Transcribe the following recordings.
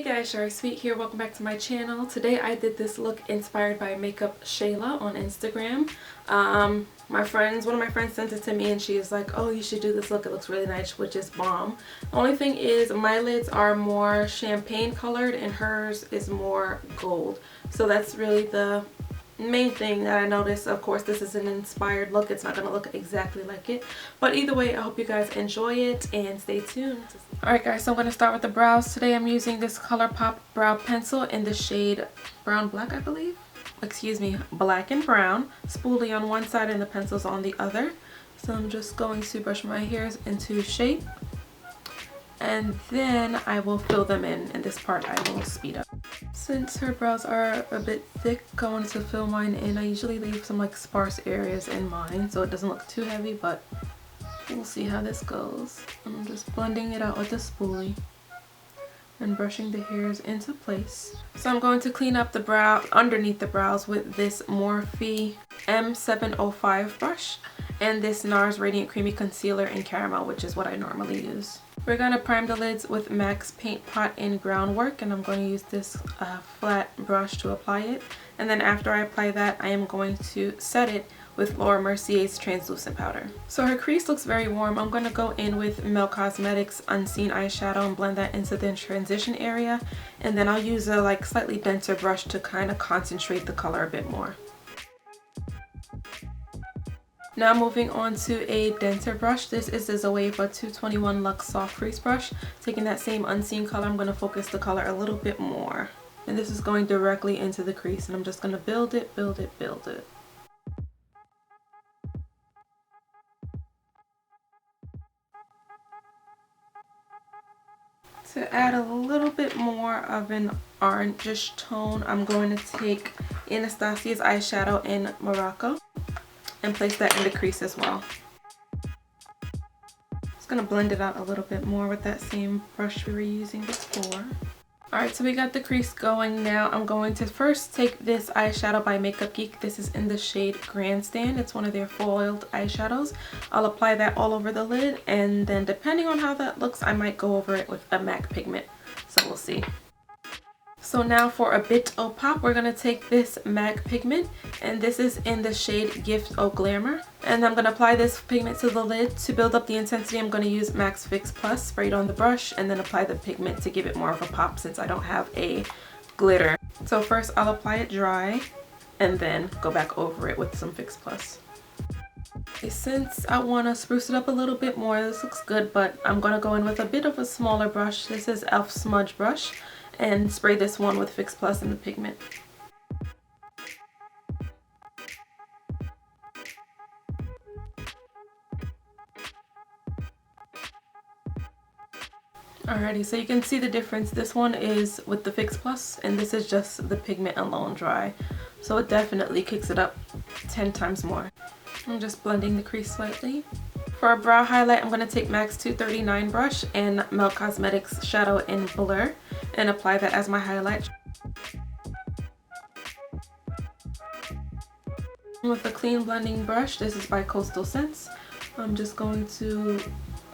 Hey guys, Shari Sweet here. Welcome back to my channel. Today I did this look inspired by MakeupShayla on Instagram. One of my friends sent it to me and she was like, oh, you should do this look. It looks really nice, which is bomb. The only thing is my lids are more champagne colored and hers is more gold. So that's really the main thing that I noticed. Of course, this is an inspired look. It's not going to look exactly like it. But either way, I hope you guys enjoy it and stay tuned. Alright guys, so I'm going to start with the brows. Today I'm using this Colourpop brow pencil in the shade Brown Black, I believe. Excuse me, black and brown. Spoolie on one side and the pencils on the other. So I'm just going to brush my hairs into shape. And then I will fill them in. And this part I will speed up. Since her brows are a bit thick, I wanted to fill mine in. I usually leave some like sparse areas in mine so it doesn't look too heavy, but we'll see how this goes. I'm just blending it out with a spoolie and brushing the hairs into place. So I'm going to clean up the brow underneath the brows with this Morphe M705 brush and this NARS Radiant Creamy Concealer in Caramel, which is what I normally use. We're going to prime the lids with MAC's Paint Pot Groundwork, and I'm going to use this flat brush to apply it. And then after I apply that, I am going to set it with Laura Mercier's translucent powder. So her crease looks very warm. I'm going to go in with Melt Cosmetics Unseen Eyeshadow and blend that into the transition area. And then I'll use a like slightly denser brush to kind of concentrate the color a bit more. Now moving on to a denser brush. This is the Zoeva 221 Luxe Soft Crease Brush. Taking that same unseen color, I'm going to focus the color a little bit more. And this is going directly into the crease. And I'm just going to build it, build it, build it. To add a little bit more of an orangish tone, I'm going to take Anastacia's eyeshadow in Morocco and place that in the crease as well. Just gonna blend it out a little bit more with that same brush we were using before. Alright, so we got the crease going now. I'm going to first take this eyeshadow by Geek. This is in the shade Grandstand. It's one of their foiled eyeshadows. I'll apply that all over the lid, and then depending on how that looks, I might go over it with a MAC pigment. So we'll see. So now for a bit of pop, we're going to take this MAC pigment, and this is in the shade Gift O Glamour. And I'm going to apply this pigment to the lid. To build up the intensity, I'm going to use MAC's Fix Plus sprayed on the brush and then apply the pigment to give it more of a pop since I don't have a glitter. So first I'll apply it dry and then go back over it with some Fix Plus. Okay, since I want to spruce it up a little bit more, this looks good, but I'm going to go in with a bit of a smaller brush. This is e.l.f. Smudge Brush. And spray this one with Fix Plus and the pigment. Alrighty, so you can see the difference. This one is with the Fix Plus and this is just the pigment alone dry. So it definitely kicks it up 10 times more. I'm just blending the crease slightly. For a brow highlight, I'm going to take MAC's 239 brush and Melt Cosmetics Shadow in Blurr and apply that as my highlight. With a clean blending brush, this is by Coastal Scents, I'm just going to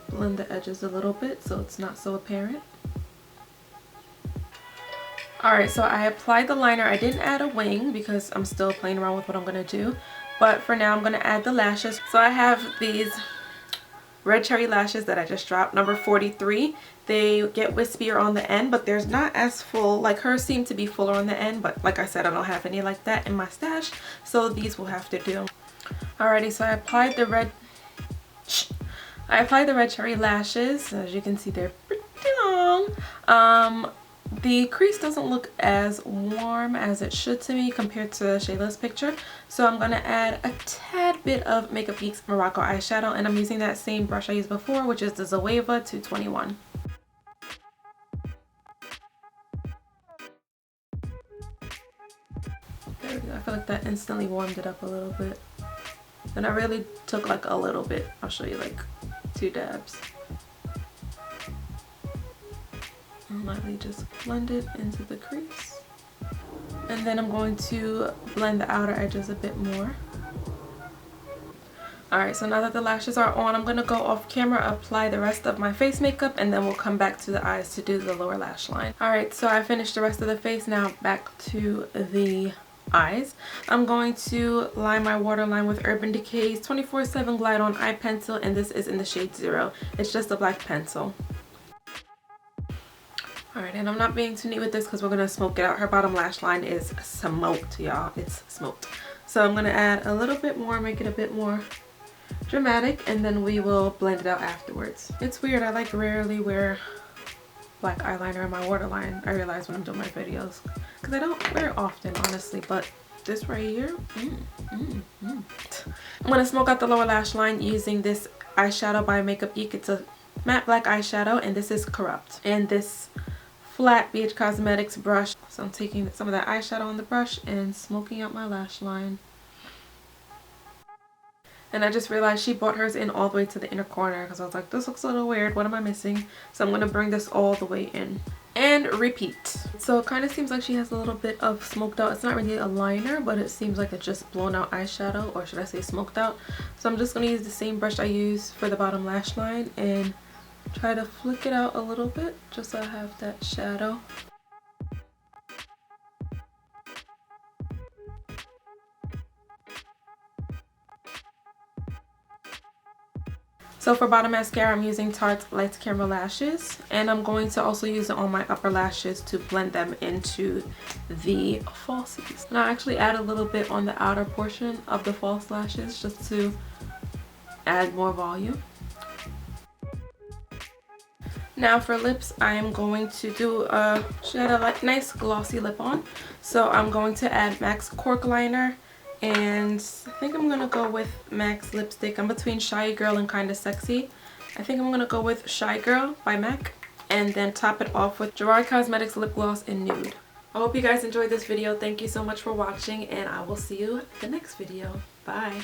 blend the edges a little bit so it's not so apparent. Alright, so I applied the liner. I didn't add a wing because I'm still playing around with what I'm going to do. But for now, I'm going to add the lashes. So I have these red cherry lashes that I just dropped, number 43. They get wispier on the end, but there's not as full. Like hers seem to be fuller on the end, but like I said, I don't have any like that in my stash, so these will have to do. Alrighty, so I applied the red cherry lashes. As you can see, they're pretty long. The crease doesn't look as warm as it should to me compared to Shayla's picture. So I'm going to add a tad bit of Makeup Geek's Morocco eyeshadow. And I'm using that same brush I used before, which is the Zoeva 221. There we go. I feel like that instantly warmed it up a little bit. And I really took like a little bit. I'll show you like 2 dabs. And lightly just blend it into the crease. And then I'm going to blend the outer edges a bit more. Alright, so now that the lashes are on, I'm going to go off camera, apply the rest of my face makeup, and then we'll come back to the eyes to do the lower lash line. Alright, so I finished the rest of the face. Now back to the eyes. I'm going to line my waterline with Urban Decay's 24/7 Glide On Eye Pencil, and this is in the shade 0. It's just a black pencil. Alright, and I'm not being too neat with this because we're going to smoke it out. Her bottom lash line is smoked, y'all. It's smoked. So I'm going to add a little bit more, make it a bit more dramatic, and then we will blend it out afterwards. It's weird, I like rarely wear black eyeliner in my waterline. I realize when I'm doing my videos because I don't wear it often, honestly, but this right here, I'm going to smoke out the lower lash line using this eyeshadow by Makeup Geek. It's a matte black eyeshadow, and this is Corrupt, and this flat BH Cosmetics brush. So I'm taking some of that eyeshadow on the brush and smoking out my lash line. And I just realized she brought hers in all the way to the inner corner because I was like, this looks a little weird. What am I missing? So I'm going to bring this all the way in. And repeat. So it kind of seems like she has a little bit of smoked out. It's not really a liner, but it seems like it's just blown out eyeshadow, or should I say smoked out. So I'm just going to use the same brush I used for the bottom lash line and try to flick it out a little bit just so I have that shadow. So for bottom mascara, I'm using Tarte Lights Camera Lashes, and I'm going to also use it on my upper lashes to blend them into the falsies. And I'll actually add a little bit on the outer portion of the false lashes just to add more volume. Now for lips, I am going to do she had a nice glossy lip on, so I'm going to add MAC's Cork Liner, and I think I'm gonna go with MAC's lipstick. I'm between Shy Girl and Kinda Sexy. I think I'm gonna go with Shy Girl by MAC, and then top it off with Gerard Cosmetics lip gloss in Nude. I hope you guys enjoyed this video. Thank you so much for watching, and I will see you in the next video. Bye.